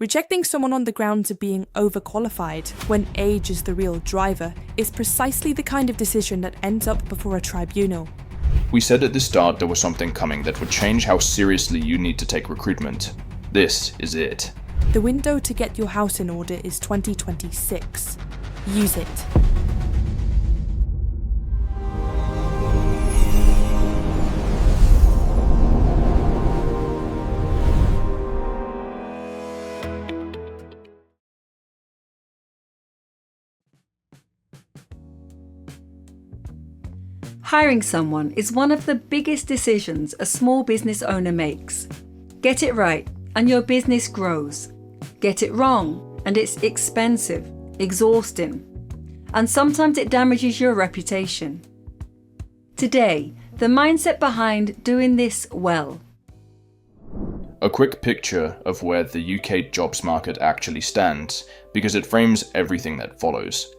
Rejecting someone on the grounds of being overqualified when age is the real driver is precisely the kind of decision that ends up before a tribunal. We said at the start there was something coming that would change how seriously you need to take recruitment. This is it. The window to get your house in order is 2026. Use it. Hiring someone is one of the biggest decisions a small business owner makes. Get it right, and your business grows. Get it wrong, and it's expensive, exhausting, and sometimes it damages your reputation. Today, the mindset behind doing this well. A quick picture of where the UK jobs market actually stands, because it frames everything that follows.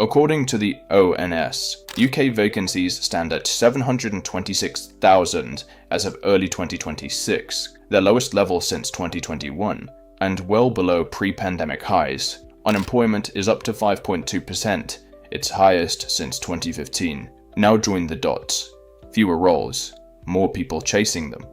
According to the ONS, UK vacancies stand at 726,000 as of early 2026, their lowest level since 2021, and well below pre-pandemic highs. Unemployment is up to 5.2%, its highest since 2015. Now join the dots. Fewer roles, more people chasing them.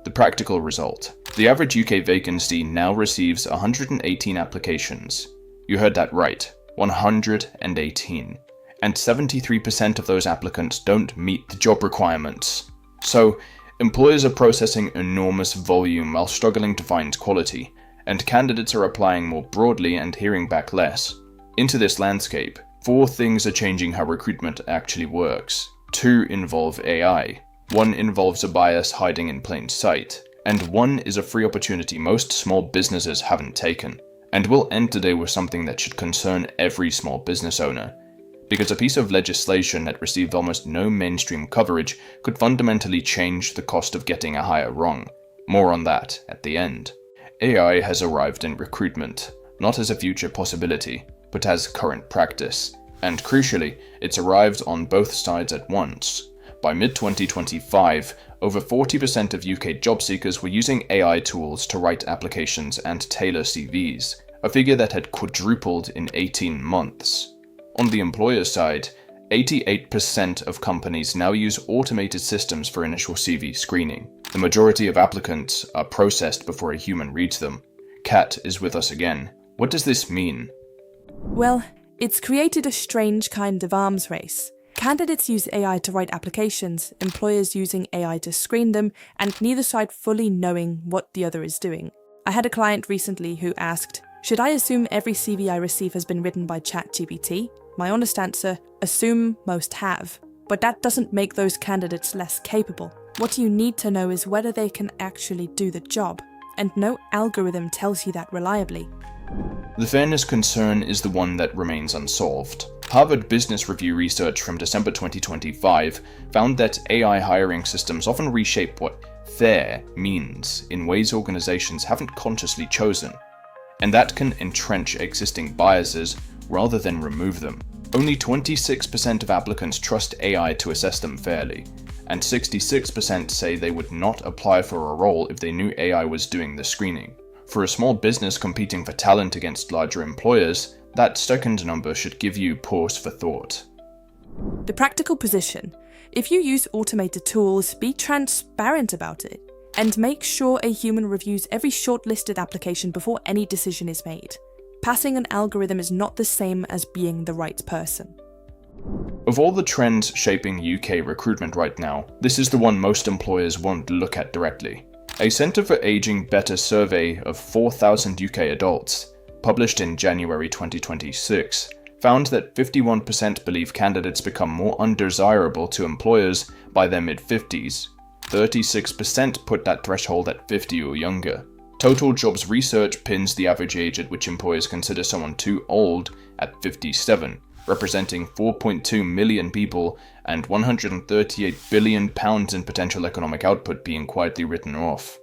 The practical result. The average UK vacancy now receives 118 applications. You heard that right. 118, and 73% of those applicants don't meet the job requirements. So, employers are processing enormous volume while struggling to find quality, and candidates are applying more broadly and hearing back less. Into this landscape, 4 things are changing how recruitment actually works. 2 involve AI, 1 involves a bias hiding in plain sight, and 1 is a free opportunity most small businesses haven't taken. And we'll end today with something that should concern every small business owner, because a piece of legislation that received almost no mainstream coverage could fundamentally change the cost of getting a hire wrong. More on that at the end. AI has arrived in recruitment, not as a future possibility, but as current practice, and crucially, it's arrived on both sides at once. By mid-2025, over 40% of UK job seekers were using AI tools to write applications and tailor CVs, a figure that had quadrupled in 18 months. On the employer side, 88% of companies now use automated systems for initial CV screening. The majority of applicants are processed before a human reads them. Kat is with us again. What does this mean? Well, it's created a strange kind of arms race. Candidates use AI to write applications, employers using AI to screen them, and neither side fully knowing what the other is doing. I had a client recently who asked, "Should I assume every CV I receive has been written by ChatGPT?" My honest answer, assume most have. But that doesn't make those candidates less capable. What you need to know is whether they can actually do the job, and no algorithm tells you that reliably. The fairness concern is the one that remains unsolved. Harvard Business Review research from December 2025 found that AI hiring systems often reshape what fair means in ways organizations haven't consciously chosen, and that can entrench existing biases rather than remove them. Only 26% of applicants trust AI to assess them fairly, and 66% say they would not apply for a role if they knew AI was doing the screening. For a small business competing for talent against larger employers, that second number should give you pause for thought. The practical position. If you use automated tools, be transparent about it, and make sure a human reviews every shortlisted application before any decision is made. Passing an algorithm is not the same as being the right person. Of all the trends shaping UK recruitment right now, this is the one most employers won't look at directly. A Centre for Aging Better survey of 4,000 UK adults, published in January 2026, found that 51% believe candidates become more undesirable to employers by their mid-50s. 36% put that threshold at 50 or younger. Total Jobs research pins the average age at which employers consider someone too old at 57, representing 4.2 million people and £138 billion in potential economic output being quietly written off.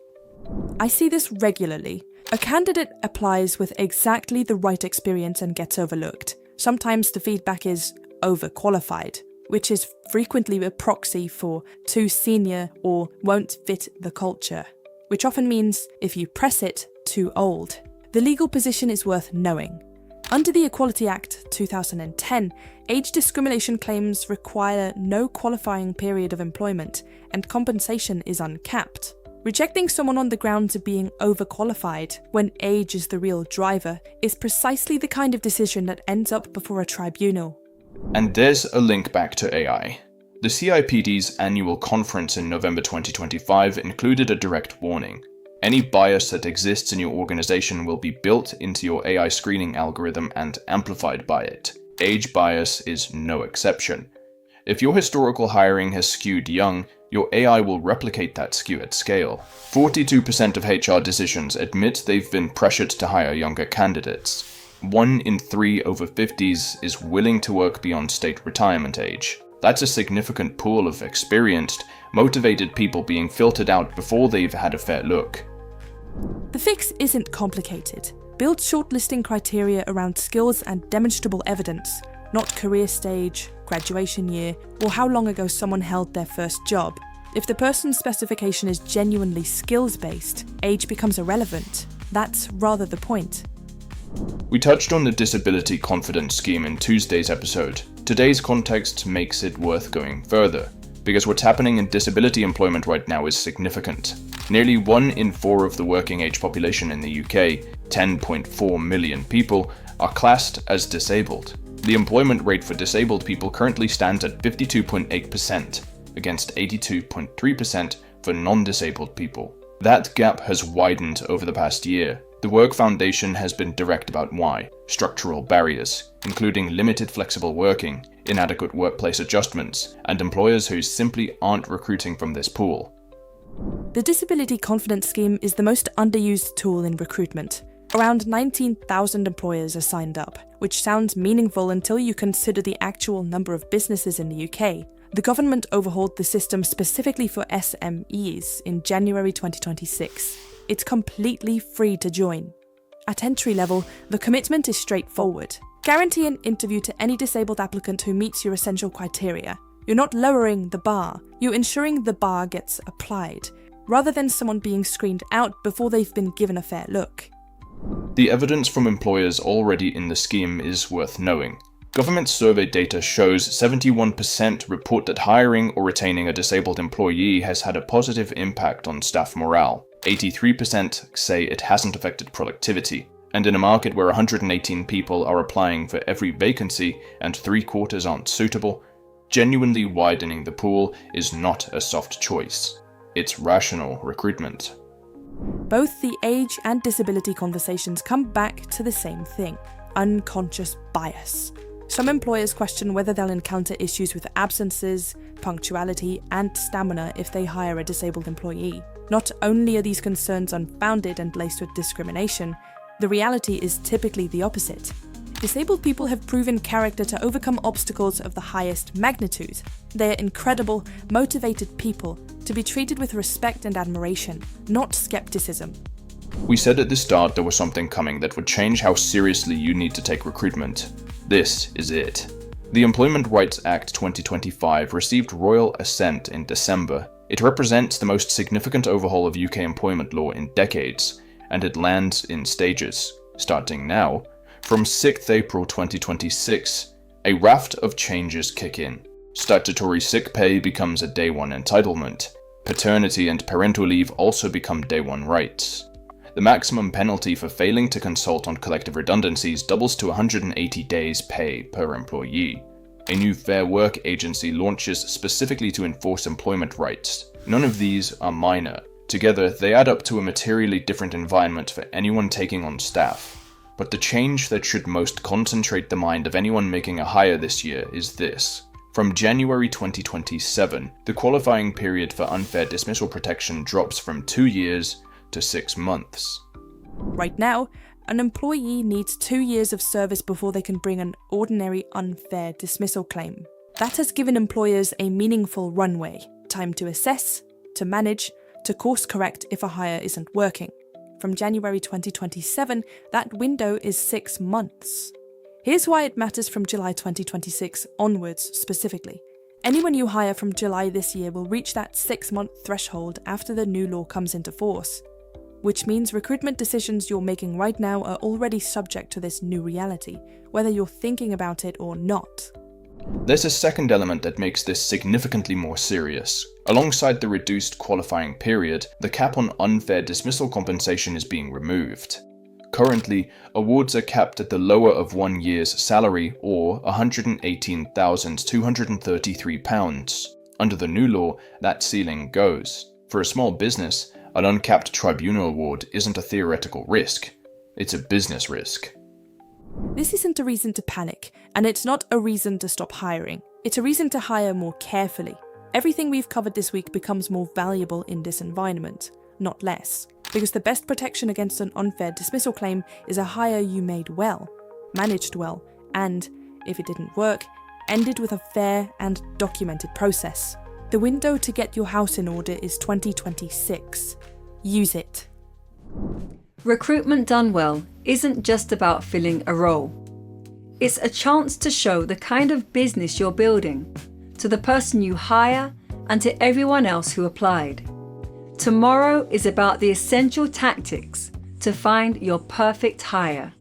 I see this regularly. A candidate applies with exactly the right experience and gets overlooked. Sometimes the feedback is overqualified, which is frequently a proxy for too senior or won't fit the culture, which often means, if you press it, too old. The legal position is worth knowing. Under the Equality Act 2010, age discrimination claims require no qualifying period of employment, and compensation is uncapped. Rejecting someone on the grounds of being overqualified, when age is the real driver, is precisely the kind of decision that ends up before a tribunal. And there's a link back to AI. The CIPD's annual conference in November 2025 included a direct warning. Any bias that exists in your organization will be built into your AI screening algorithm and amplified by it. Age bias is no exception. If your historical hiring has skewed young, your AI will replicate that skew at scale. 42% of HR decisions admit they've been pressured to hire younger candidates. 1 in 3 over 50s is willing to work beyond state retirement age. That's a significant pool of experienced, motivated people being filtered out before they've had a fair look. The fix isn't complicated. Build shortlisting criteria around skills and demonstrable evidence, not career stage, graduation year, or how long ago someone held their first job. If the person's specification is genuinely skills-based, age becomes irrelevant. That's rather the point. We touched on the disability confidence scheme in Tuesday's episode. Today's context makes it worth going further, because what's happening in disability employment right now is significant. Nearly 1 in 4 of the working age population in the UK, 10.4 million people, are classed as disabled. The employment rate for disabled people currently stands at 52.8%, against 82.3% for non-disabled people. That gap has widened over the past year. The Work Foundation has been direct about why. Structural barriers, including limited flexible working, inadequate workplace adjustments, and employers who simply aren't recruiting from this pool. The Disability Confidence Scheme is the most underused tool in recruitment. Around 19,000 employers are signed up, which sounds meaningful until you consider the actual number of businesses in the UK. The government overhauled the system specifically for SMEs in January 2026. It's completely free to join. At entry level, the commitment is straightforward. Guarantee an interview to any disabled applicant who meets your essential criteria. You're not lowering the bar, you're ensuring the bar gets applied, rather than someone being screened out before they've been given a fair look. The evidence from employers already in the scheme is worth knowing. Government survey data shows 71% report that hiring or retaining a disabled employee has had a positive impact on staff morale. 83% say it hasn't affected productivity. And in a market where 118 people are applying for every vacancy and 3/4 aren't suitable, genuinely widening the pool is not a soft choice. It's rational recruitment. Both the age and disability conversations come back to the same thing: unconscious bias. Some employers question whether they'll encounter issues with absences, punctuality, and stamina if they hire a disabled employee. Not only are these concerns unfounded and laced with discrimination, the reality is typically the opposite. Disabled people have proven character to overcome obstacles of the highest magnitude. They are incredible, motivated people to be treated with respect and admiration, not skepticism. We said at the start there was something coming that would change how seriously you need to take recruitment. This is it. The Employment Rights Act 2025 received royal assent in December. It represents the most significant overhaul of UK employment law in decades, and it lands in stages. Starting now, from 6th April 2026, a raft of changes kick in. Statutory sick pay becomes a day one entitlement. Paternity and parental leave also become day one rights. The maximum penalty for failing to consult on collective redundancies doubles to 180 days pay per employee. A new Fair Work agency launches specifically to enforce employment rights. None of these are minor. Together, they add up to a materially different environment for anyone taking on staff. But the change that should most concentrate the mind of anyone making a hire this year is this. From January 2027, the qualifying period for unfair dismissal protection drops from 2 years to 6 months. Right now, an employee needs 2 years of service before they can bring an ordinary unfair dismissal claim. That has given employers a meaningful runway, time to assess, to manage, to course correct if a hire isn't working. From January 2027, that window is 6 months. Here's why it matters from July 2026 onwards specifically. Anyone you hire from July this year will reach that 6-month threshold after the new law comes into force. which means recruitment decisions you're making right now are already subject to this new reality, whether you're thinking about it or not. There's a second element that makes this significantly more serious. Alongside the reduced qualifying period, the cap on unfair dismissal compensation is being removed. Currently, awards are capped at the lower of 1 year's salary, or £118,233. Under the new law, that ceiling goes. For a small business, an uncapped tribunal award isn't a theoretical risk, it's a business risk. This isn't a reason to panic, and it's not a reason to stop hiring. It's a reason to hire more carefully. Everything we've covered this week becomes more valuable in this environment, not less. Because the best protection against an unfair dismissal claim is a hire you made well, managed well, and, if it didn't work, ended with a fair and documented process. The window to get your house in order is 2026. Use it. Recruitment done well isn't just about filling a role. It's a chance to show the kind of business you're building to the person you hire and to everyone else who applied. Tomorrow is about the essential tactics to find your perfect hire.